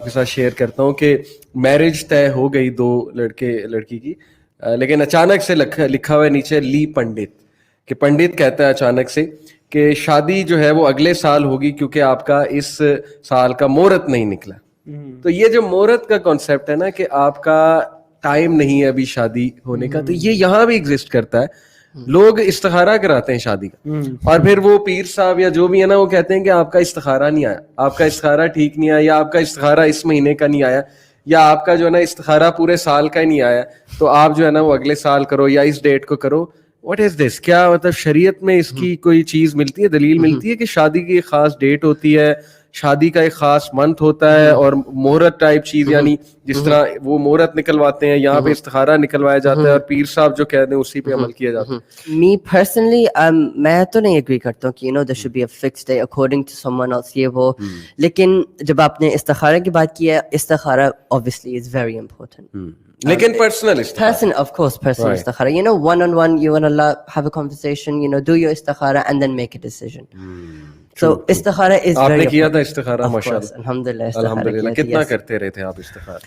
आपके साथ शेयर करता हूँ कि मैरिज तय हो गई 2 लड़के लड़की की, लेकिन अचानक से लिखा हुआ है नीचे ली पंडित, कि पंडित कहता है अचानक से कि शादी जो है वो अगले साल होगी क्योंकि आपका इस साल का मुहूर्त नहीं निकला। तो ये जो मुहूर्त का कॉन्सेप्ट है ना कि आपका टाइम नहीं है अभी शादी होने का, तो ये यहाँ भी एग्जिस्ट करता है। लोग इस्तिखारा कराते हैं शादी का और फिर वो पीर साहब या जो भी है ना वो कहते हैं कि आपका इस्तिखारा नहीं आया, आपका इस्तिखारा ठीक नहीं आया, या आपका इस्तिखारा इस महीने का नहीं आया, या आपका जो है ना इस्तिखारा पूरे साल का ही नहीं आया, तो आप जो है ना वो अगले साल करो या इस डेट को करो। What is this? क्या मतलब शरीयत में इसकी कोई चीज मिलती है, दलील मिलती है कि शादी की एक खास डेट होती है, शादी का एक खास मंथ होता है और मुहूर्त टाइप चीज, यानी जिस तरह वो मुहूर्त निकलवाते हैं यहाँ पे इस्तिखारा निकलवाया जाता है और पीर साहब जो कह दें उसी पे अमल किया जाता है। Me personally, मैं तो नहीं एग्री करता हूँ कि there should be a fixed day according to someone else ये वो, लेकिन जब आपने इस्तिखारा की बात की है, इस्तिखारा obviously is very important. लेकिन personal of course personal istikhara, one on one, you and Allah have a conversation, do your istikhara and then make a decision. So istikhara is very आपने किया था इस्तिखारा? माशाल्लाह, alhamdulillah. अल्हम्दुलिल्लाह। कितना करते रहे थे आप इस्तिखारा?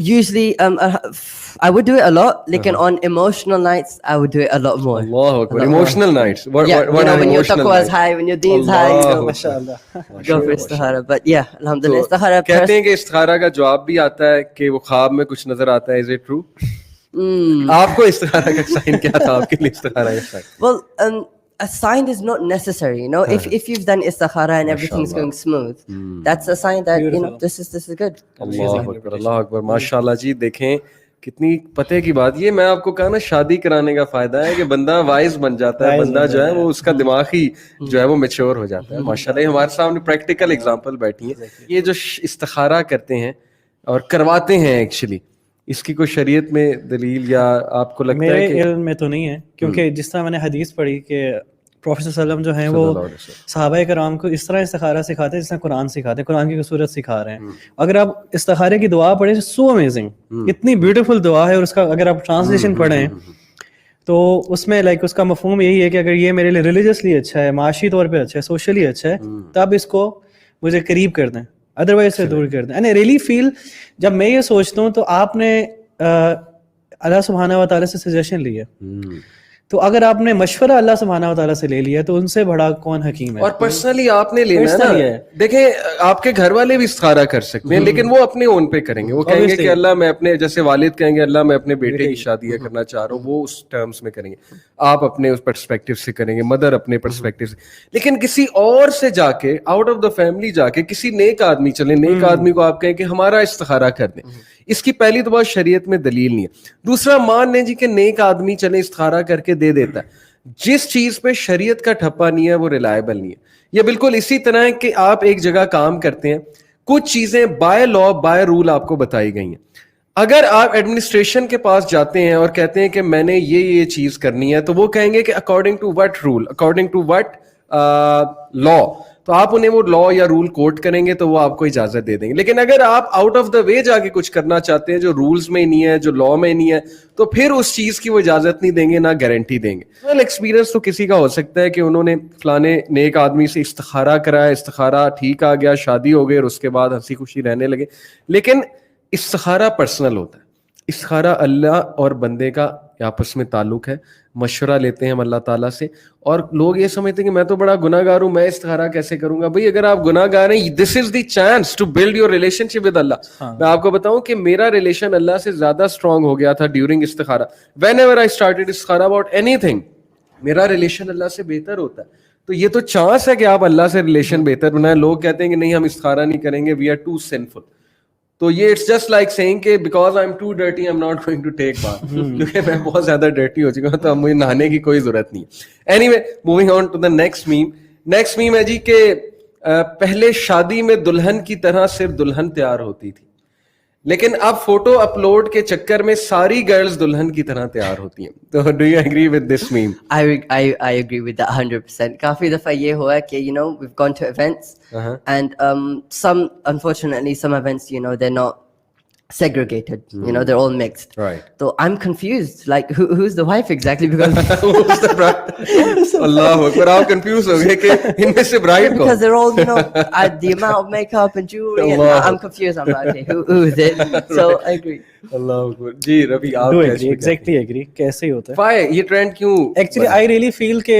Usually I would do it a lot, लेकिन on emotional nights I would do it a lot more. Allahu Akbar. Emotional nights. What when your taqwa is high, when your deen is high, mashallah, go for istikhara. But yeah, alhamdulillah, istikhara. कहते हैं कि इस्तिखारा का जवाब भी आता है कि वो ख्वाब में कुछ नजर आता है। Is it true? आपको इस्तिखारा का साइन क्या था? आपके लिए इस्तिखारा का sign? Well, a sign is not necessary, if you've done istikhara and everything's going smooth, that's a sign that this is good. अल्लाह अकबर, अल्लाह अकबर, माशाल्लाह जी। देखें कितनी पते की बात। ये मैं आपको कहा ना, शादी कराने का फायदा है कि बंदा वाइज बन जाता है, बंदा जो है वो उसका दिमाग ही जो है वो मैच्योर हो जाता है। माशाल्लाह हमारे सामने प्रैक्टिकल एग्जांपल बैठी है। ये जो इस्तिखारा करते हैं और करवाते हैं, एक्चुअली इसकी कोई शरीयत में दलील या आपको लगता है कि? मेरे इल्म में तो नहीं है, क्योंकि जिस तरह मैंने हदीस पढ़ी कि प्रॉफेट सल्लल्लाहु जो हैं वो सहाबा कराम को इस तरह इस्तिखारा सिखाते हैं जिस तरह कुरान सिखाते हैं, कुरान की सूरत सिखा रहे हैं। अगर आप इस्तिखारे की दुआ पढ़ें, सो अमेजिंग, इतनी ब्यूटीफुल दुआ है, और उसका अगर आप ट्रांसलेशन पढ़ें तो उसमें उसका मफहूम यही है कि अगर ये मेरे लिए रिलीजियसली अच्छा है, माशी तौर पे अच्छा है, सोशली अच्छा है, तब इसको मुझे करीब कर दें, अदरवाइज से दूर कर दें। एंड आई रियली फील, जब मैं ये सोचता हूँ तो आपने अल्लाह सुब्हानहू व तआला से सजेशन ली है, तो अगर आपने मशवरा अल्लाह सुब्हानहू व तआला से ले लिया तो उनसे बड़ा कौन हकीम है। और पर्सनली आपने लेना है ना। देखें, आपके घर वाले भी इस्तिखारा कर सकते हैं, लेकिन वो अपने ओन पे करेंगे। वो कहेंगे कि अल्लाह मैं अपने, जैसे वालिद कहेंगे अल्लाह मैं अपने बेटे की शादी करना चाह रहा हूँ, वो उस टर्म्स में करेंगे। आप अपने उस पर्सपेक्टिव से करेंगे, मदर अपने पर्सपेक्टिव से। लेकिन किसी और से जाके, आउट ऑफ द फैमिली जाके, किसी नेक आदमी चले, नेक आदमी को आप कहें कि हमारा इस्तिखारा कर दें, इसकी पहली तो बात शरीयत में दलील नहीं है। दूसरा, मान लें जी कि नेक आदमी चले इस्तिखारा करके दे देता है, जिस चीज पे शरीयत का ठप्पा नहीं है वो रिलायबल नहीं है। ये बिल्कुल इसी तरह है कि आप एक जगह काम करते हैं, कुछ चीजें बाय लॉ बाय रूल आपको बताई गई हैं। अगर आप एडमिनिस्ट्रेशन के पास जाते हैं और कहते हैं कि मैंने ये चीज करनी है, तो वो कहेंगे कि according to what rule, according to what law, तो आप उन्हें वो लॉ या रूल कोट करेंगे तो वो आपको इजाजत दे देंगे। लेकिन अगर आप आउट ऑफ द वे जाके कुछ करना चाहते हैं जो रूल्स में नहीं है, जो लॉ में नहीं है, तो फिर उस चीज की वो इजाजत नहीं देंगे, ना गारंटी देंगे। वेल, एक्सपीरियंस तो किसी का हो सकता है कि उन्होंने फलाने नेक आदमी से इस्तिखारा कराया, इस्तिखारा ठीक आ गया, शादी हो गई और उसके बाद हंसी खुशी रहने लगे। लेकिन इस्तिखारा पर्सनल होता है। इस्तिखारा अल्लाह और बंदे का आपस में ताल्लुक है, मशवरा लेते हैं हम अल्लाह ताला से। और लोग ये समझते हैं कि मैं तो बड़ा गुनाहगार हूं, मैं इस्तिखारा कैसे करूंगा? भाई, अगर आप गुनाहगार हैं, this is the chance to build your relationship with Allah. मैं आपको बताऊं कि मेरा रिलेशन अल्लाह से ज्यादा स्ट्रांग हो गया था ड्यूरिंग इस्तिखारा। व्हेनेवर आई स्टार्टेड इस्तिखारा अबाउट एनीथिंग, मेरा रिलेशन अल्लाह से बेहतर होता है। तो ये तो चांस है कि आप अल्लाह से रिलेशन बेहतर बनाए। लोग कहते हैं कि नहीं हम इस्तिखारा नहीं करेंगे, वी आर टू सिंफुल। तो ये इट्स जस्ट लाइक सेइंग कि because I am too dirty I am not going to take bath, क्योंकि मैं बहुत ज्यादा डर्टी हो चुका हूं, तो अब मुझे नहाने की कोई जरूरत नहीं है। Anyway, moving on to the next meme. Next meme है जी कि पहले शादी में दुल्हन की तरह सिर्फ दुल्हन तैयार होती थी, लेकिन अब फोटो अपलोड के चक्कर में सारी गर्ल्स दुल्हन की तरह तैयार होती हैं। तो do you agree with this meme? I agree with that 100%. काफी दफा ये हुआ कि we've gone to events and some, unfortunately, some events they're not segregated, you know, they're all mixed. Right. So I'm confused, like who's the wife exactly, because Allah Akbar, आप confused हो गए कि इनमें से bride कौन? because they're all, you know, the amount of makeup and jewelry, and Allah. I'm confused. I'm like, okay, who is it? So I agree. Allah Akbar. जी रवि आप Do कैसे agree, exactly agree. कैसे ही होता है? Why ये trend क्यों? Actually, I really feel कि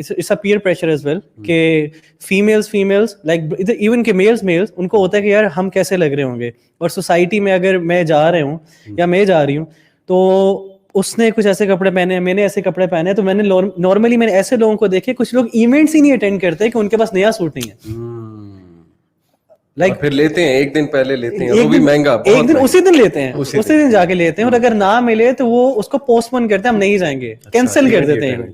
it's a peer pressure as well कि females like even के males उनको होता है कि यार हम कैसे लग रहे होंगे, और society में अगर मैं जा रहा हूँ या मैं जा रही हूँ तो उसने कुछ ऐसे कपड़े पहने, मैंने ऐसे कपड़े पहने, तो मैंने नॉर्मली मैंने ऐसे लोगों को देखे, कुछ लोग इवेंट्स ही नहीं अटेंड करते कि उनके पास नया सूट नहीं है, Like, फिर लेते हैं एक दिन पहले लेते हैं, वो भी महंगा, एक दिन उसी दिन लेते हैं, उसी दिन जाके लेते हैं, और अगर ना मिले तो वो उसको पोस्टपोन करते हैं, हम नहीं जाएंगे, कैंसिल कर देते हैं.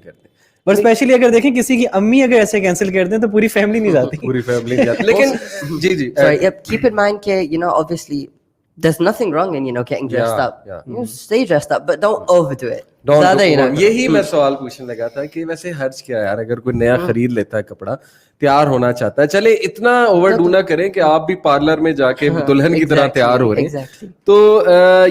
बट स्पेशली अगर देखें किसी की अम्मी अगर ऐसे कैंसिल कर दें तो पूरी फैमिली नहीं जाती. पूरी फैमिली नहीं जाती. लेकिन जी Sorry, keep in mind कि, you know, obviously there's nothing wrong in, you know, getting dressed up. You stay dressed up, but don't overdo it. ज़्यादा ही ना. यही मैं सवाल पूछने लगा था कि वैसे हर्ज क्या है यार, अगर कोई नया खरीद लेता है कपड़ा, तैयार होना चाहता है, चले इतना ओवरडू ना करें कि आप भी पार्लर में जाके दुल्हन की तरह तैयार हो रहे हैं. तो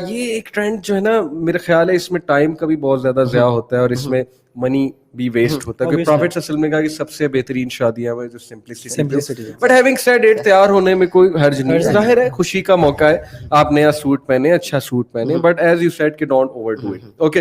ये एक ट्रेंड जो है ना, मेरा ख्याल है इसमें टाइम का भी बहुत ज्यादा ज़ाया होता है और इसमें मनी भी वेस्ट होता है, क्योंकि प्रॉफिट असल में कहा कि सबसे बेहतरीन शादियां में जो simplicity. But having said it, तैयार होने में कोई हर्ज नहीं, जाहिर है खुशी का मौका है, आप नया सूट पहने, अच्छा सूट पहने, बट एज यू सेड कि डोंट ओवरडू इट. ओके.